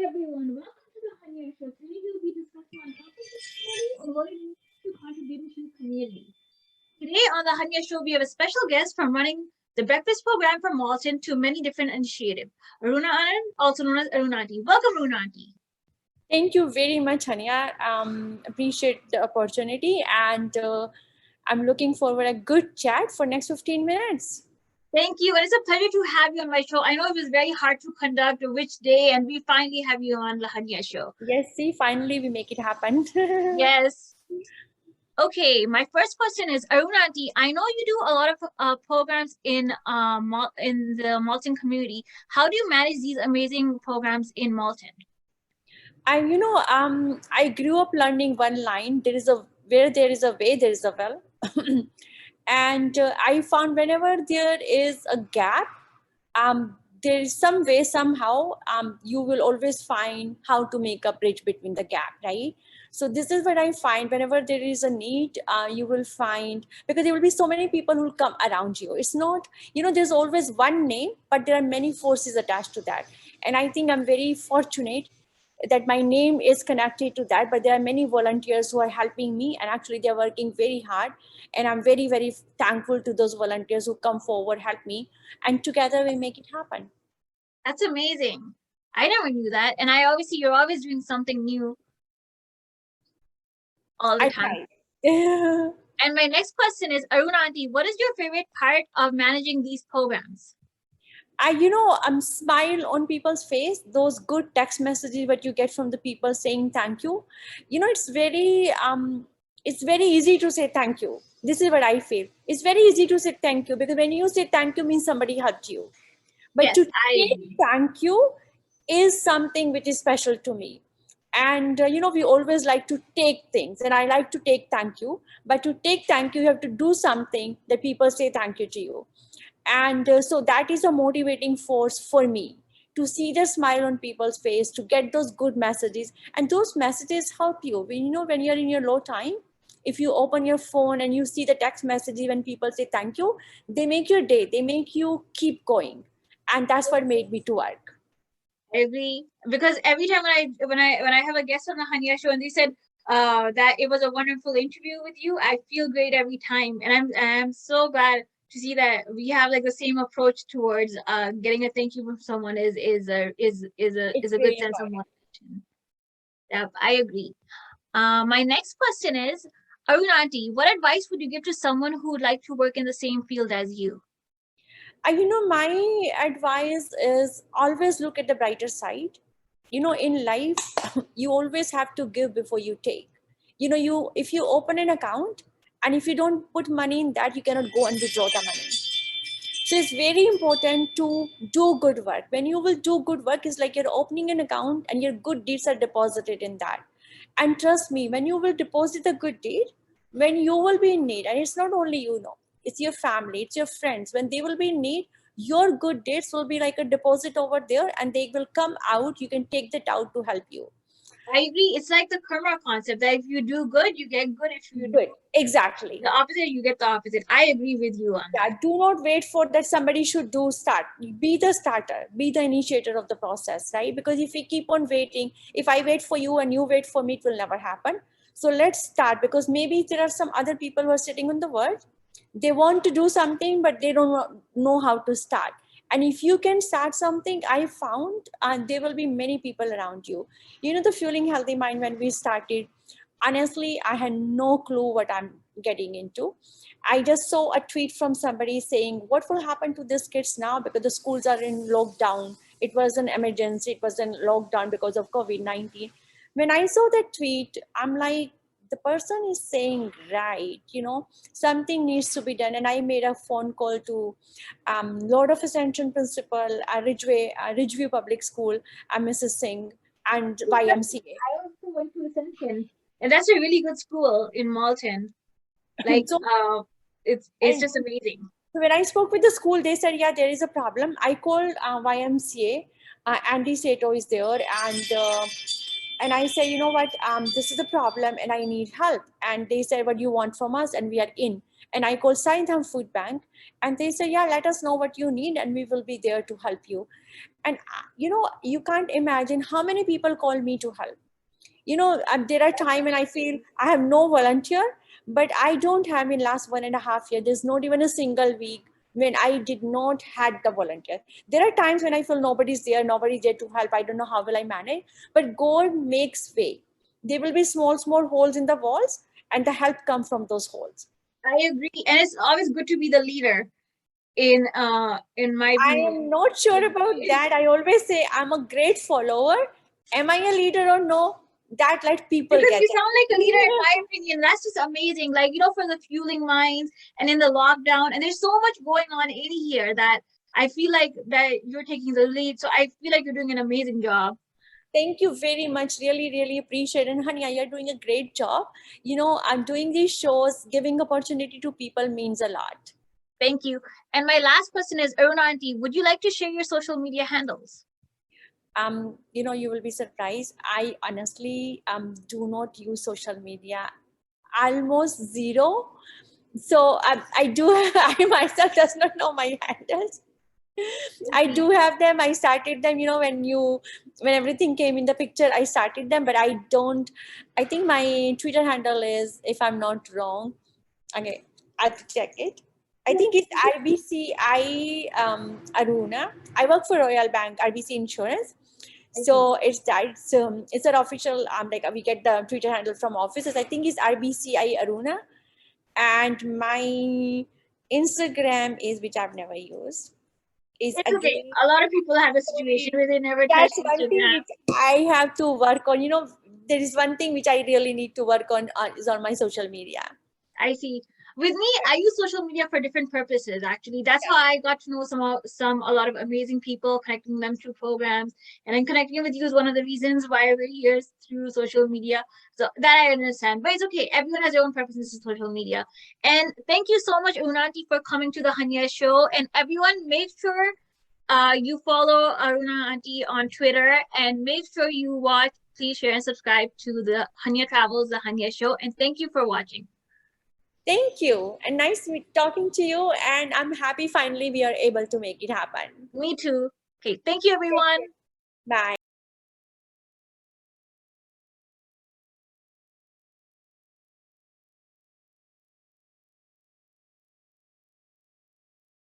everyone, welcome to the Hunyah Show. Today we'll be discussing on topics of study or what it means to contribute to the community. Today on the Hunyah Show, we have a special guest from running the breakfast program from Malton to many different initiatives. Aruna Anand, also known as Aruna Aunty. Welcome, Aruna Aunty. Thank you very much, Hunyah. Appreciate the opportunity, and I'm looking forward a good chat for next 15 minutes. Thank you, and it's a pleasure to have you on my show. I know it was very hard to conduct which day, and we finally have you on the Hunyah Show. Yes, see, finally we make it happen. Yes. Okay, my first question is, Aruna Aunty, I know you do a lot of programs in the Malton community. How do you manage these amazing programs in Malton? I grew up learning one line: where there is a way, there is a well. And I found whenever there is a gap, there is some way, somehow, you will always find how to make a bridge between the gap, right? So this is what I find. Whenever there is a need, you will find, because there will be so many people who will come around you. It's not, there's always one name, but there are many forces attached to that. And I think I'm very fortunate that my name is connected to that, but there are many volunteers who are helping me, and actually they're working very hard, and I'm very, very thankful to those volunteers who come forward, help me, and together we make it happen. That's amazing. I never knew that. And you're always doing something new all the time. And my next question is, Aruna Aunty, what is your favorite part of managing these programs? Smile on people's face, those good text messages that you get from the people saying thank you. It's very easy to say thank you. This is what I feel. It's very easy to say thank you, because when you say thank you means somebody helped you. But yes, to say thank you is something which is special to me. And, we always like to take things, and I like to take thank you. But to take thank you, you have to do something that people say thank you to you. And so that is a motivating force for me, to see the smile on people's face, to get those good messages. And those messages help you. When you're in your low time, if you open your phone and you see the text messages when people say thank you, they make your day, they make you keep going. And that's what made me to work. I agree, because every time when I have a guest on the Hunyah Show and they said that it was a wonderful interview with you, I feel great every time, and I'm so glad to see that we have like the same approach towards getting a thank you from someone is a good sense of motivation. Yep, I agree. My next question is, Aruna Aunty, what advice would you give to someone who would like to work in the same field as you? My advice is always look at the brighter side. In life, you always have to give before you take. If you open an account and if you don't put money in that, you cannot go and withdraw the money. So it's very important to do good work. When you will do good work, it's like you're opening an account and your good deeds are deposited in that. And trust me, when you will deposit the good deed, when you will be in need, and it's not only it's your family, it's your friends, when they will be in need, your good deeds will be like a deposit over there, and they will come out. You can take that out to help you. I agree. It's like the karma concept that if you do good, you get good. If you do exactly the opposite, you get the opposite. I agree with you on that. Do not wait for that somebody should start. Be the starter, be the initiator of the process, right? Because if we keep on waiting, if I wait for you and you wait for me, it will never happen. So let's start, because maybe there are some other people who are sitting in the world. They want to do something, but they don't know how to start. And if you can start something, I found there will be many people around you. The Fueling Healthy Mind, when we started, honestly, I had no clue what I'm getting into. I just saw a tweet from somebody saying, what will happen to these kids now, because the schools are in lockdown. It was an emergency. It was in lockdown because of COVID-19. When I saw that tweet, I'm like, the person is saying right, something needs to be done. And I made a phone call to Lord of Ascension principal, Ridgeview Public School, Mrs. Singh, and YMCA. I also went to Ascension, and that's a really good school in Malton. Like, it's just amazing. When I spoke with the school, they said, yeah, there is a problem. I called YMCA. Andy Sato is there, and And I say, you know what, this is the problem and I need help. And they say, what do you want from us? And we are in. And I call Saintham Food Bank, and they say, yeah, let us know what you need and we will be there to help you. And you can't imagine how many people call me to help. There are times when I feel I have no volunteer, but I don't have in last 1.5 years. There's not even a single week when I did not had the volunteer. There are times when I feel nobody's there to help. I don't know how will I manage, but God makes way. There will be small holes in the walls, and the help come from those holes. I agree, and it's always good to be the leader. In my I view, am not sure about that. I always say I'm a great follower. Am I a leader or no? That let people because get you it. sound like a leader in my opinion. That's just amazing. Like, for the fueling minds and in the lockdown, and there's so much going on in here that I feel like that you're taking the lead. So I feel like you're doing an amazing job. Thank you very much. Really, really appreciate it. And Hunyah, you're doing a great job. I'm doing these shows, giving opportunity to people means a lot. Thank you. And my last question is, Aruna Aunty, would you like to share your social media handles? You will be surprised. I honestly do not use social media, almost zero. So I do. I myself does not know my handles. I do have them. I started them, when everything came in the picture, I started them, but I don't. I think my Twitter handle is, if I'm not wrong, okay, I have to check it. I think it's RBCI Aruna. I work for Royal Bank, RBC Insurance. So it's that. It's an official, like we get the Twitter handle from offices. I think it's RBCI Aruna. And my Instagram is, which I've never used, is It's okay. again. A lot of people have a situation where they never touch That's one thing Instagram. which I have to work on. There is one thing which I really need to work on, is on my social media. I see. With me, I use social media for different purposes. Actually, that's how I got to know a lot of amazing people, connecting them through programs, and then connecting with you is one of the reasons why we're here through social media. So that I understand, but it's okay. Everyone has their own preferences to social media. And thank you so much, Unanti, for coming to the Hunyah Show. And everyone, make sure you follow Aruna Aunty on Twitter, and make sure you watch. Please share and subscribe to the Hunyah Travels, the Hunyah Show. And thank you for watching. Thank you. And nice talking to you. And I'm happy finally we are able to make it happen. Me too. Okay, thank you, everyone. Bye.